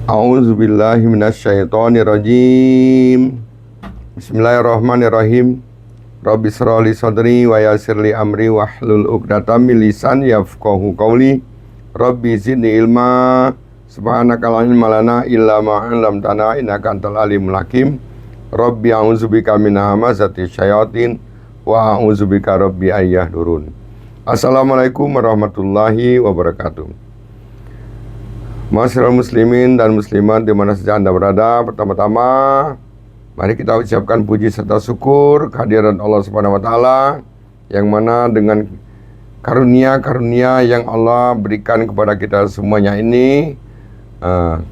A'udzubillahi minasyaitonirrajim. Bismillahirrahmanirrahim. Rabbi shrah li sadri wa yassir li amri wahlul 'uqdatam min lisani yafqahu qawli. Rabbi zidni ilma. Subhanaka la ilma lana illa ma 'allamtana innaka antal alimul hakim. Rabbi a'udzubika min hamazati syayatin wa a'udzubika rabbi ayyahdurun. Assalamualaikum warahmatullahi wabarakatuh. Masyarakat muslimin dan muslimat di mana saja Anda berada, pertama-tama mari kita ucapkan puji serta syukur kehadiran Allah Subhanahu wa taala yang mana dengan karunia-karunia yang Allah berikan kepada kita semuanya ini,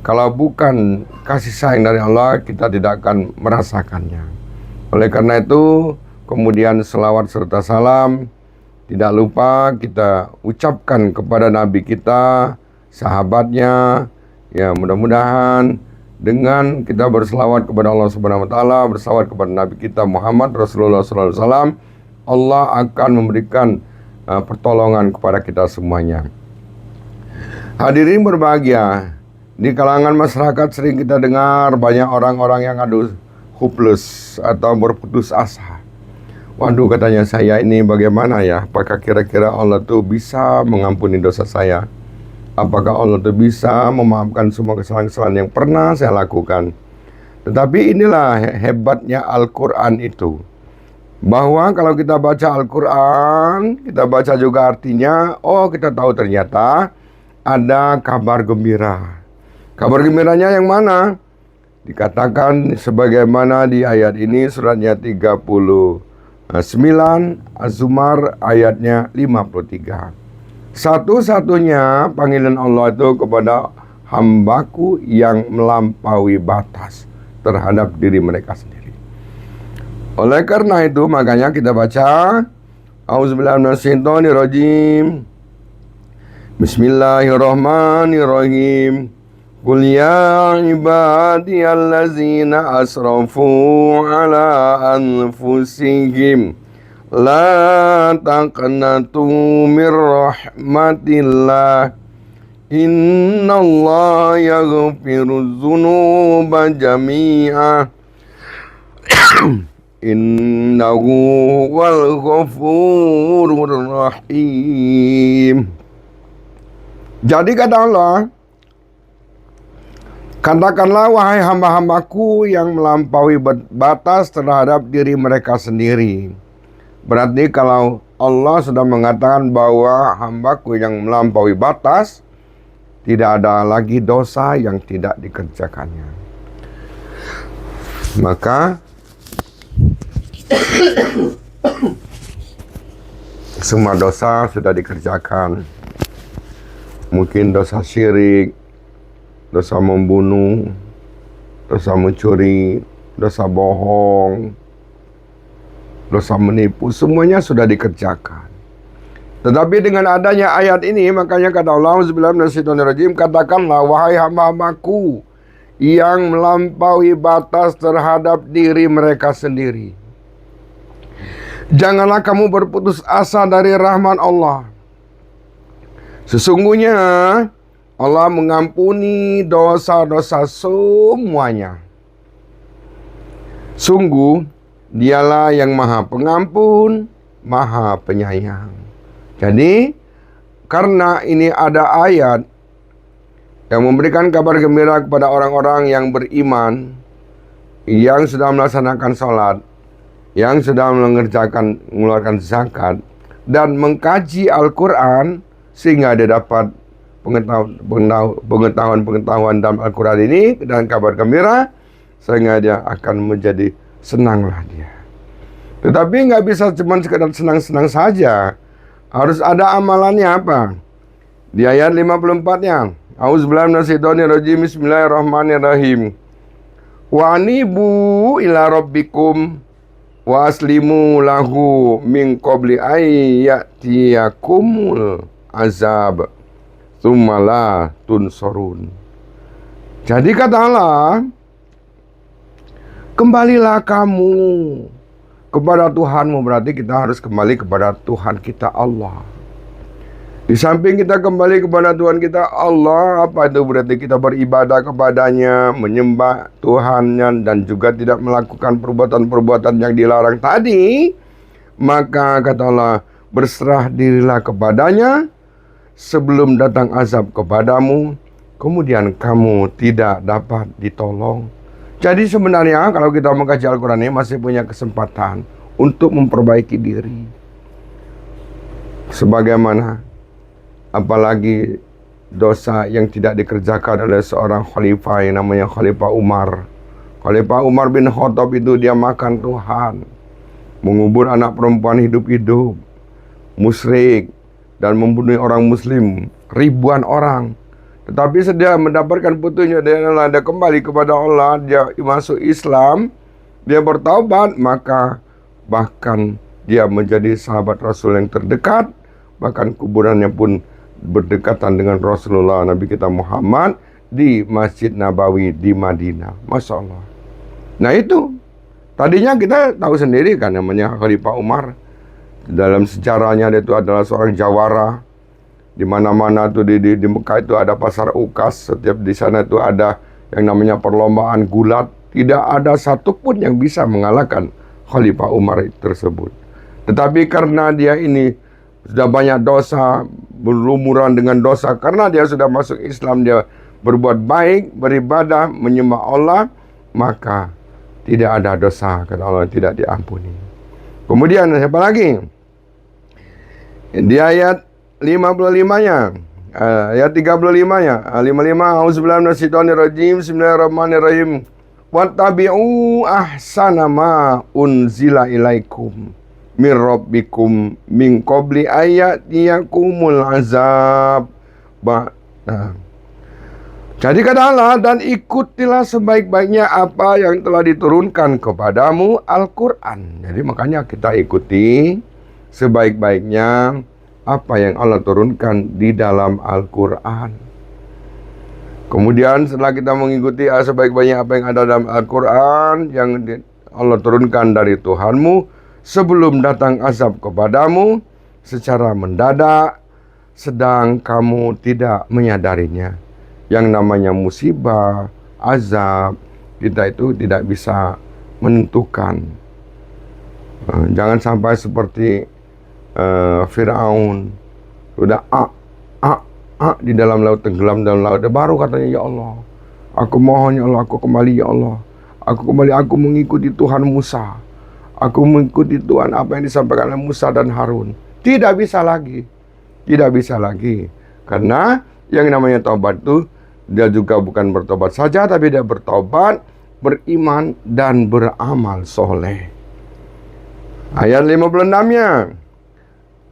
kalau bukan kasih sayang dari Allah, kita tidak akan merasakannya. Oleh karena itu, kemudian selawat serta salam tidak lupa kita ucapkan kepada Nabi kita, sahabatnya. Ya, mudah-mudahan dengan kita berselawat kepada Allah Subhanahu wa taala, berselawat kepada Nabi kita Muhammad Rasulullah sallallahu alaihi wasallam, Allah akan memberikan pertolongan kepada kita semuanya. Hadirin berbahagia, di kalangan masyarakat sering kita dengar banyak orang-orang yang hopeless atau berputus asa. Waduh, katanya, saya ini bagaimana ya? Apakah kira-kira Allah tuh bisa mengampuni dosa saya? Apakah Allah itu bisa memaafkan semua kesalahan-kesalahan yang pernah saya lakukan? Tetapi inilah hebatnya Al-Quran itu. Bahwa kalau kita baca Al-Quran, kita baca juga artinya, kita tahu ternyata ada kabar gembira. Kabar gembiranya yang mana? Dikatakan sebagaimana di ayat ini, suratnya 39, Az-Zumar ayatnya 53. Satu-satunya panggilan Allah itu kepada hambaku yang melampaui batas terhadap diri mereka sendiri. Oleh karena itu, makanya kita baca A'udzubillahi minasyaitonirrajim. Bismillahirrahmanirrahim. Qul ya ibadiyallazina asrafu ala anfusihim la taqnatu mir rahmatillah innallaha yaghfirudz dzunuba jami'a innahu wal ghafurur rahim. Jadi kata Allah, katakanlah wahai hamba-hambaku yang melampaui batas terhadap diri mereka sendiri. Berarti kalau Allah sudah mengatakan bahwa hambaku yang melampaui batas, tidak ada lagi dosa yang tidak dikerjakannya. Maka semua dosa sudah dikerjakan. Mungkin dosa syirik, dosa membunuh, dosa mencuri, dosa bohong, dosa menipu, semuanya sudah dikerjakan. Tetapi dengan adanya ayat ini, makanya kata Allah, A'udzubillahi minasyaitonirrajim, katakanlah wahai hamba-hambaku yang melampaui batas terhadap diri mereka sendiri, janganlah kamu berputus asa dari rahmat Allah. Sesungguhnya Allah mengampuni dosa-dosa semuanya. Sungguh Dialah yang Maha Pengampun, Maha Penyayang. Jadi, karena ini ada ayat yang memberikan kabar gembira kepada orang-orang yang beriman, yang sudah melaksanakan sholat, yang sudah mengeluarkan zakat, dan mengkaji Al-Quran, sehingga dia dapat pengetahuan dalam Al-Quran ini, dan kabar gembira, sehingga dia akan menjadi senanglah dia. Tetapi nggak bisa cuma sekedar senang-senang saja. Harus ada amalannya apa? Di ayat 54-nya. A'udzubillahi minasyaitonirrajim. Bismillahirrahmanirrahim. Wa anibu ila rabbikum wa aslimu lahu min qabli ayyatiyakumul azab tsumma la tunsurun. Jadi kata Allah, kembalilah kamu kepada Tuhanmu. Berarti kita harus kembali kepada Tuhan kita Allah. Di samping kita kembali kepada Tuhan kita Allah, apa itu berarti kita beribadah kepadanya, menyembah Tuhannya, dan juga tidak melakukan perbuatan-perbuatan yang dilarang tadi. Maka kata Allah, berserah dirilah kepadanya sebelum datang azab kepadamu, kemudian kamu tidak dapat ditolong. Jadi sebenarnya kalau kita mengkaji Al-Quran ini masih punya kesempatan untuk memperbaiki diri. Sebagaimana apalagi dosa yang tidak dikerjakan oleh seorang khalifah yang namanya Khalifah Umar. Khalifah Umar bin Khattab itu dia makan Tuhan, mengubur anak perempuan hidup-hidup, musyrik, dan membunuh orang muslim ribuan orang. Tetapi sedia mendapatkan petunjuk, dia kembali kepada Allah, dia masuk Islam, dia bertaubat, maka bahkan dia menjadi sahabat Rasul yang terdekat, bahkan kuburannya pun berdekatan dengan Rasulullah Nabi kita Muhammad di Masjid Nabawi di Madinah. Masya Allah. Nah itu, tadinya kita tahu sendiri kan namanya Khalifah Umar. Dalam sejarahnya dia itu adalah seorang jawara. Di mana-mana tuh di Mekah itu ada pasar ukas. Setiap di sana itu ada yang namanya perlombaan gulat. Tidak ada satupun yang bisa mengalahkan Khalifah Umar tersebut. Tetapi karena dia ini sudah banyak dosa, berlumuran dengan dosa, karena dia sudah masuk Islam, dia berbuat baik, beribadah, menyembah Allah, maka tidak ada dosa, kata Allah, tidak diampuni. Kemudian siapa lagi? Di ayat 55-nya, ayat 35-nya, 55, Auzubillahi minasyaitonir rajim, bismillahirrahmanirrahim. Wattabi'u ahsana ma unzila ilaikum min rabbikum min qabli ayatiyakumul azab. Jadi kata Allah, dan ikutilah sebaik-baiknya apa yang telah diturunkan kepadamu, Al-Quran. Jadi makanya kita ikuti sebaik-baiknya apa yang Allah turunkan di dalam Al-Quran. Kemudian setelah kita mengikuti sebaik-baiknya apa yang ada dalam Al-Quran yang Allah turunkan dari Tuhanmu, sebelum datang azab kepadamu secara mendadak, sedang kamu tidak menyadarinya. Yang namanya musibah, azab, kita itu tidak bisa menentukan. Jangan sampai seperti Fir'aun, sudah di dalam laut, tenggelam dalam laut, baru katanya, ya Allah, aku mohon ya Allah, aku kembali ya Allah, aku kembali, aku mengikuti Tuhan Musa, aku mengikuti Tuhan apa yang disampaikan oleh Musa dan Harun. Tidak bisa lagi, karena yang namanya taubat itu, dia juga bukan bertobat saja, tapi dia bertobat, beriman, dan beramal soleh. Ayat 56-nya,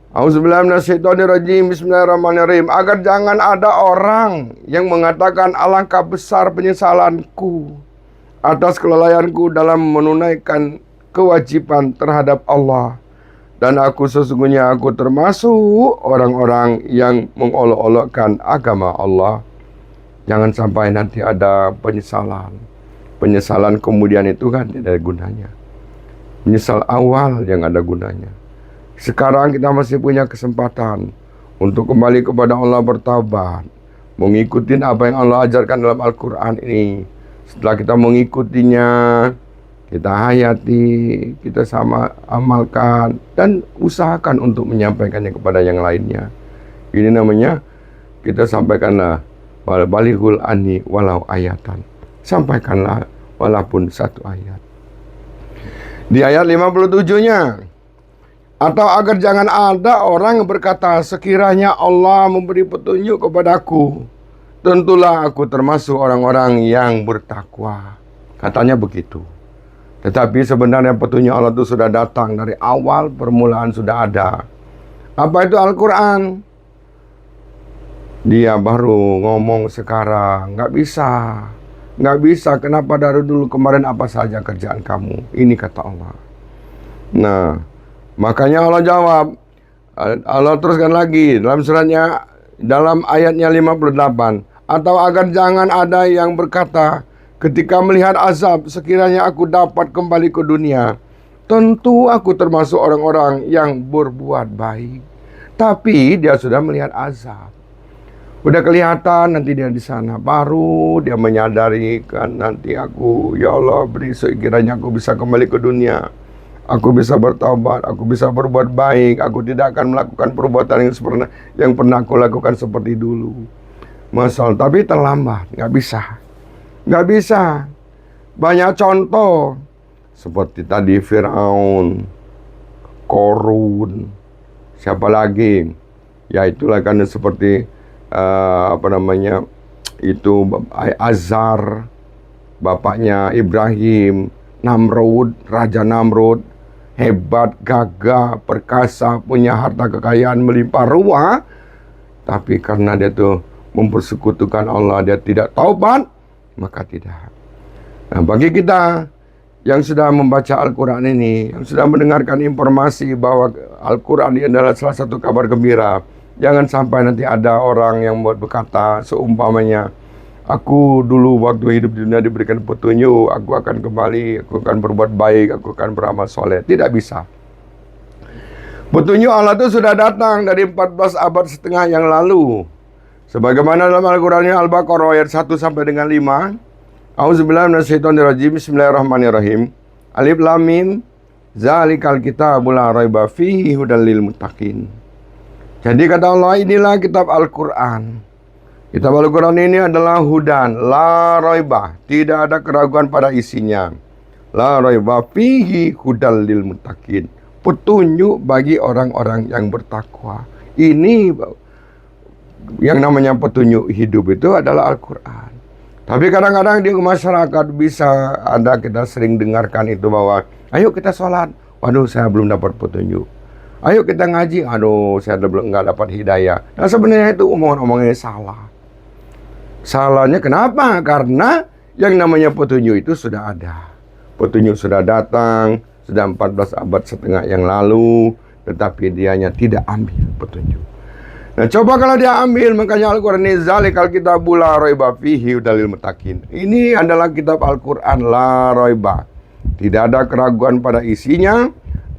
Auzubillahi minasyaitonirrajim, bismillahirrahmanirrahim. Agar jangan ada orang yang mengatakan, alangkah besar penyesalanku atas kelalaianku dalam menunaikan kewajiban terhadap Allah, dan aku sesungguhnya aku termasuk orang-orang yang mengolok-olokkan agama Allah. Jangan sampai nanti ada penyesalan kemudian itu kan tidak ada gunanya. Menyesal awal yang ada gunanya. Sekarang kita masih punya kesempatan untuk kembali kepada Allah, bertaubat, mengikuti apa yang Allah ajarkan dalam Al-Quran ini. Setelah kita mengikutinya, kita hayati, kita sama amalkan, dan usahakan untuk menyampaikannya kepada yang lainnya. Ini namanya kita sampaikanlah, wal balighul anni walau ayatan. Sampaikanlah walaupun satu ayat. Di ayat 57-nya, atau agar jangan ada orang yang berkata, sekiranya Allah memberi petunjuk kepadaku, tentulah aku termasuk orang-orang yang bertakwa. Katanya begitu. Tetapi sebenarnya petunjuk Allah itu sudah datang dari awal, permulaan sudah ada. Apa itu Al-Quran? Dia baru ngomong sekarang. Nggak bisa. Kenapa dari dulu kemarin apa saja kerjaan kamu? Ini kata Allah. Nah, makanya Allah jawab. Allah teruskan lagi dalam suratnya, dalam ayatnya 58. Atau agar jangan ada yang berkata, ketika melihat azab, sekiranya aku dapat kembali ke dunia, tentu aku termasuk orang-orang yang berbuat baik. Tapi dia sudah melihat azab. Udah kelihatan nanti dia di sana, baru dia menyadari kan, nanti aku, ya Allah beri sekiranya aku bisa kembali ke dunia, aku bisa bertaubat, aku bisa berbuat baik, aku tidak akan melakukan perbuatan yang pernah aku lakukan seperti dulu. Tapi terlambat, nggak bisa. Banyak contoh seperti tadi Firaun, Korun, siapa lagi? Ya itulah kan seperti itu Azar, bapaknya Ibrahim, Namrud, Raja Namrud, hebat, gagah, perkasa, punya harta kekayaan melimpah ruah, tapi karena dia tuh mempersekutukan Allah, dia tidak taubat, maka tidak. Nah, bagi kita yang sudah membaca Al-Quran ini, yang sudah mendengarkan informasi bahwa Al-Quran ini adalah salah satu kabar gembira, jangan sampai nanti ada orang yang berkata seumpamanya, aku dulu waktu hidup di dunia diberikan petunjuk, aku akan kembali, aku akan berbuat baik, aku akan beramal soleh. Tidak bisa. Petunjuk Allah itu sudah datang dari 14 abad setengah yang lalu. Sebagaimana dalam Al-Quran Al-Baqarah ayat 1 sampai dengan 5. A'udzubillahi minasyaitonirrajim. Bismillahirrahmanirrahim. Alif Lam Mim. Zalikal kitabul la raiba fihi hudal lil muttaqin. Jadi kata Allah, inilah kitab Al-Quran. Kitab Al-Quran ini adalah hudan, la raiba, tidak ada keraguan pada isinya. La raiba fihi hudal lil muttaqin. Petunjuk bagi orang-orang yang bertakwa. Ini yang namanya petunjuk hidup itu adalah Al-Quran. Tapi kadang-kadang di masyarakat bisa ada, kita sering dengarkan itu bahwa ayo kita sholat, waduh saya belum dapat petunjuk. Ayo kita ngaji, aduh saya belum nggak dapat hidayah. Nah sebenarnya itu omongan-omongannya salah. Salahnya kenapa? Karena yang namanya petunjuk itu sudah ada. Petunjuk sudah datang, sudah 14 abad setengah yang lalu, tetapi dianya tidak ambil petunjuk. Nah coba kalau dia ambil, makanya Al-Quran ini zalikal kitabul la raiba fihi hudal lil muttaqin. Ini adalah kitab Al-Quran la raiba. Tidak ada keraguan pada isinya,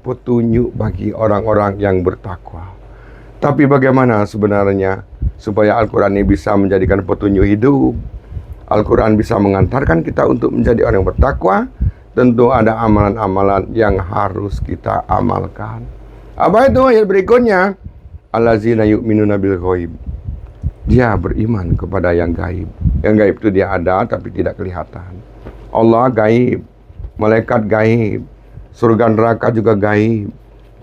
petunjuk bagi orang-orang yang bertakwa. Tapi bagaimana sebenarnya supaya Al-Quran ini bisa menjadikan petunjuk hidup? Al-Quran bisa mengantarkan kita untuk menjadi orang yang bertakwa. Tentu ada amalan-amalan yang harus kita amalkan. Apa itu ayat berikutnya? Allazina yu'minuna bil ghaib. Dia beriman kepada yang gaib. Yang gaib itu dia ada tapi tidak kelihatan. Allah gaib, malaikat gaib, surga neraka juga gaib,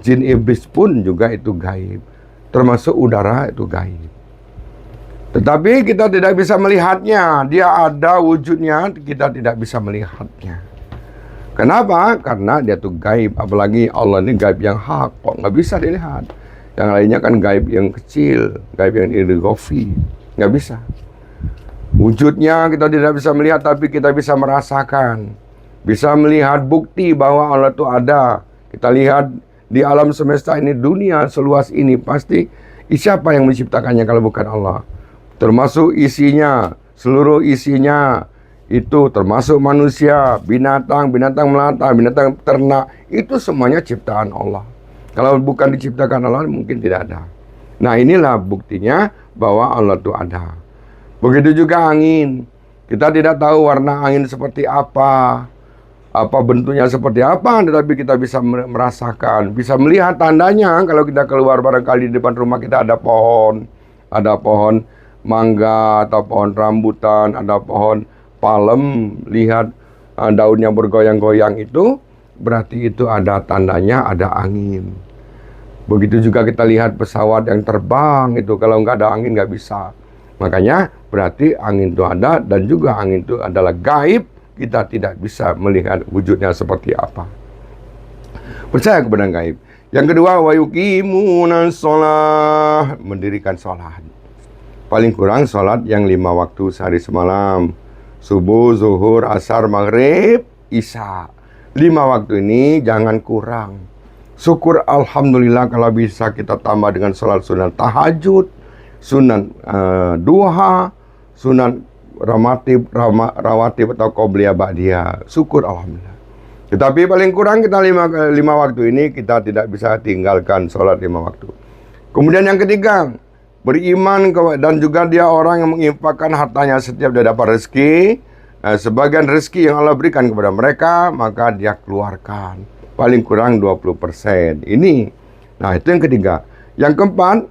jin iblis pun juga itu gaib, termasuk udara itu gaib. Tetapi kita tidak bisa melihatnya. Dia ada wujudnya, kita tidak bisa melihatnya. Kenapa? Karena dia tuh gaib. Apalagi Allah ini gaib yang hak, kok nggak bisa dilihat. Yang lainnya kan gaib yang kecil, gaib yang ilgofi, nggak bisa. Wujudnya kita tidak bisa melihat, tapi kita bisa merasakan. Bisa melihat bukti bahwa Allah itu ada. Kita lihat di alam semesta ini, dunia seluas ini, pasti siapa yang menciptakannya kalau bukan Allah? Termasuk isinya, seluruh isinya, itu termasuk manusia, binatang melata, binatang ternak, itu semuanya ciptaan Allah. Kalau bukan diciptakan Allah, mungkin tidak ada. Nah inilah buktinya bahwa Allah itu ada. Begitu juga angin. Kita tidak tahu warna angin seperti apa bentuknya seperti apa, tetapi kita bisa merasakan, bisa melihat tandanya. Kalau kita keluar barangkali di depan rumah kita ada pohon mangga atau pohon rambutan, ada pohon palem, lihat daunnya bergoyang-goyang, itu berarti itu ada tandanya ada angin. Begitu juga kita lihat pesawat yang terbang, itu kalau nggak ada angin nggak bisa. Makanya berarti angin itu ada, dan juga angin itu adalah gaib. Kita tidak bisa melihat wujudnya seperti apa. Percaya kepada gaib. Yang kedua, wa yuqimuna shalah, mendirikan sholat. Paling kurang sholat yang 5 waktu sehari semalam. Subuh, zuhur, asar, maghrib, isya. 5 waktu ini jangan kurang. Syukur alhamdulillah kalau bisa kita tambah dengan sholat sunnah tahajud, sunnah duha, sunnah rawatib atau qobliyah ba'diyah. Syukur alhamdulillah. Tetapi paling kurang kita 5 waktu ini kita tidak bisa tinggalkan sholat 5 waktu. Kemudian yang ketiga, beriman dan juga dia orang yang menginfakkan hartanya setiap dia dapat rezeki. Sebagian rezeki yang Allah berikan kepada mereka, maka dia keluarkan. Paling kurang 20%. Ini. Nah, itu yang ketiga. Yang keempat,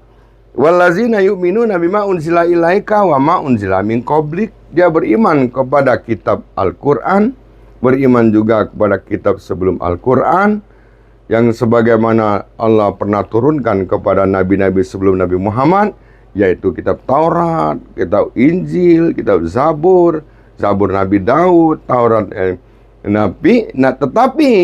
wallazina yu'minuna bima unzila ilaika wa ma unzila min qablik. Dia beriman kepada kitab Al-Quran, beriman juga kepada kitab sebelum Al-Quran, yang sebagaimana Allah pernah turunkan kepada nabi-nabi sebelum Nabi Muhammad, yaitu kitab Taurat, kitab Injil, kitab Zabur, Zabur Nabi Daud, Taurat Nabi. Nah, tetapi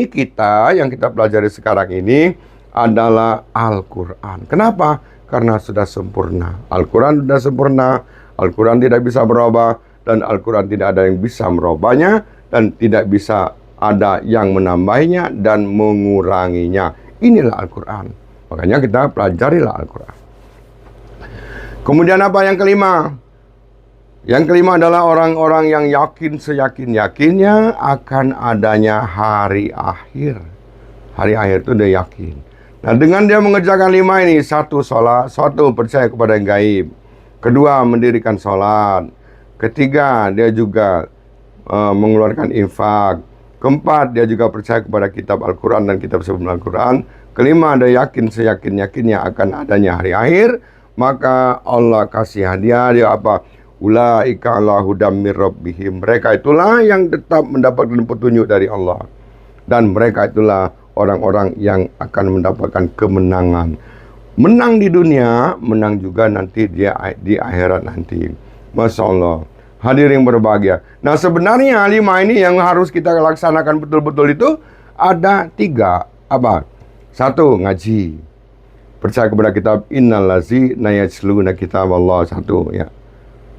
kita yang kita pelajari sekarang ini adalah Al-Quran. Kenapa? Karena sudah sempurna. Al-Quran sudah sempurna, Al-Quran tidak bisa berubah, dan Al-Quran tidak ada yang bisa merubahnya, dan tidak bisa ada yang menambahnya dan menguranginya. Inilah Al-Quran. Makanya kita pelajarilah Al-Quran. Kemudian apa yang kelima? Yang kelima adalah orang-orang yang yakin seyakin-yakinnya akan adanya hari akhir. Hari akhir itu dia yakin. Nah, dengan dia mengerjakan 5 ini, 1 sholat, 1 percaya kepada yang gaib, 2 mendirikan sholat, 3 dia juga mengeluarkan infak, 4 dia juga percaya kepada kitab Al-Quran dan kitab sebelum Al-Quran, 5 dia yakin seyakin-yakinnya akan adanya hari akhir. Maka Allah kasih hadiah dia apa? Ulaika ala hudam mir rabbihim. Mereka itulah yang tetap mendapatkan petunjuk dari Allah. Dan mereka itulah orang-orang yang akan mendapatkan kemenangan. Menang di dunia, menang juga nanti dia di akhirat nanti. Masya Allah. Hadirin berbahagia. Nah, sebenarnya 5 ini yang harus kita laksanakan betul-betul itu ada 3. Apa? 1, ngaji. Percaya kepada kitab Innalazi nayasluna kitab Allah. 1 ya.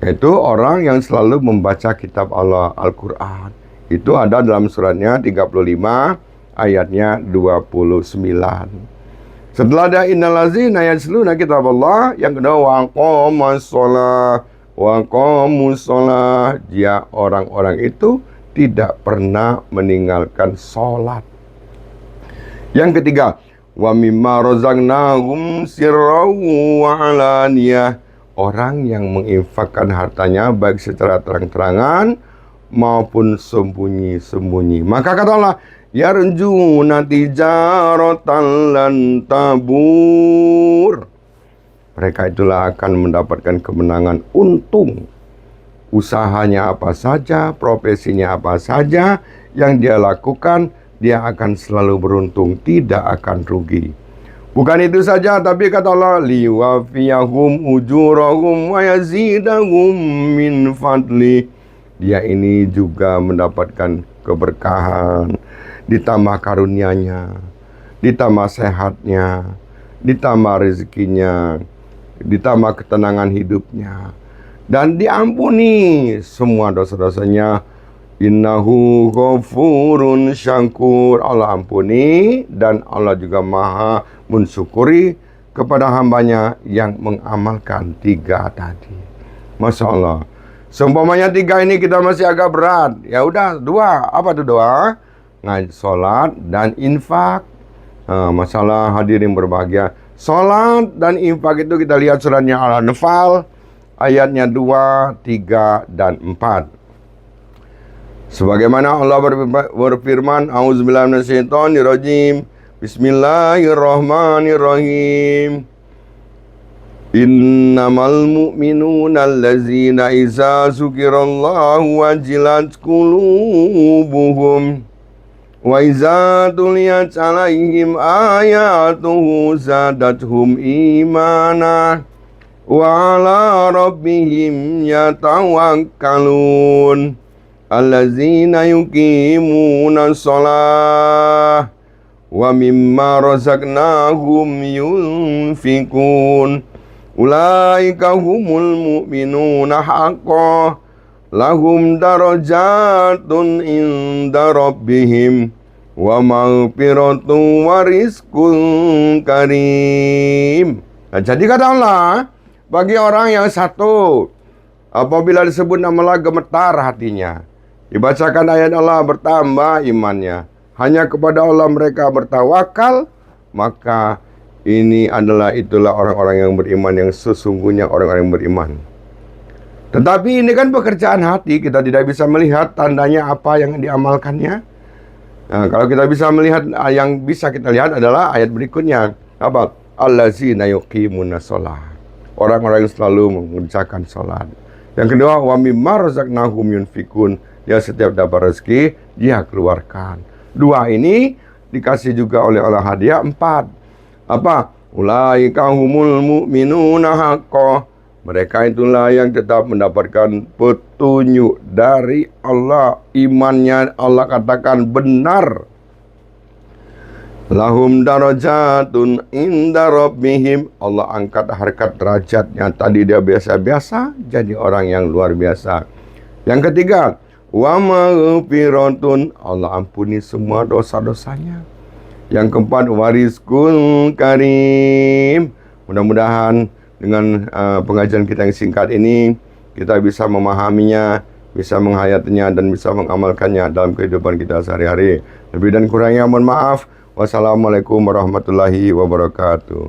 Yaitu orang yang selalu membaca kitab Allah, Al-Quran. Itu ada dalam suratnya 35 ayatnya 29. Setelah ada Innalazi nayasluna kitab Allah, yang kedua waqamus sholah. Dia orang-orang itu tidak pernah meninggalkan sholat. Yang ketiga, wa mimma razaqnahum sirran wa alaniyah. Orang yang menginfakkan hartanya baik secara terang-terangan maupun sembunyi-sembunyi. Maka kata Allah, yarjuna tijaratan lan tabur. Mereka itulah akan mendapatkan kemenangan untung. Usahanya apa saja, profesinya apa saja yang dia lakukan, dia akan selalu beruntung, tidak akan rugi. Bukan itu saja, tapi kata Allah, liwafiyahum ujurahum wa yazidahum min fadli. Dia ini juga mendapatkan keberkahan, ditambah karunia-Nya, ditambah sehatnya, ditambah rezekinya, ditambah ketenangan hidupnya, dan diampuni semua dosa-dosanya. Innahu ghafurun syakur. Allah ampuni dan Allah juga maha mensyukuri kepada hambanya yang mengamalkan 3 tadi. Masya Allah. Seumpamanya 3 ini kita masih agak berat, ya udah 2. Apa tuh 2? Ngaji, sholat dan infak. Masalah hadirin berbahagia, sholat dan infak itu kita lihat suratnya Al-Anfal ayatnya 2, 3, dan 4. Sebagaimana Allah berfirman, A'udzubillahi minasyaitonirrajim. Bismillahirrahmanirrahim. Innamal mu'minuna allazina iza dzukirallahu wajilat qulubuhum wa iza tuliyat 'alaihim ayatuhu zadatuhum imana wa 'ala rabbihim yatawakkalun. Allazina yuqimuna shalah wa mimma razaqnahum yunfikun. Ulaika humul mu'minuna haqqan lahum darajatun inda rabbihim wa maghfiratun wa rizqun karim. Nah, jadi kata Allah, bagi orang yang satu, apabila disebut nama Allah gemetar hatinya, dibacakan ayat Allah bertambah imannya, hanya kepada Allah mereka bertawakal, maka Ini itulah orang-orang yang beriman, yang sesungguhnya orang-orang yang beriman. Tetapi ini kan pekerjaan hati, kita tidak bisa melihat tandanya apa yang diamalkannya. Nah, kalau kita bisa melihat, yang bisa kita lihat adalah ayat berikutnya. Apa? Allazina yuqimuna shalah. Orang-orang yang selalu mengerjakan salat. Yang kedua, wa mimma razaqnahum yunfikun. Ya, setiap dapat rezeki, dia keluarkan. Dua ini dikasih juga oleh Allah hadiah. 4. Apa? Ulaika humul mu'minuna haqqo. Mereka itulah yang tetap mendapatkan petunjuk dari Allah. Imannya Allah katakan benar. Lahum darajatun inda rabbihim. Allah angkat harkat derajatnya. Tadi dia biasa-biasa, jadi orang yang luar biasa. Yang ketiga, wa maghfiratun. Allah ampuni semua dosa-dosanya. Yang keempat, warizkun karim. Mudah-mudahan dengan pengajian kita yang singkat ini, kita bisa memahaminya, bisa menghayatinya, dan bisa mengamalkannya dalam kehidupan kita sehari-hari. Lebih dan kurangnya mohon maaf. Wassalamualaikum warahmatullahi wabarakatuh.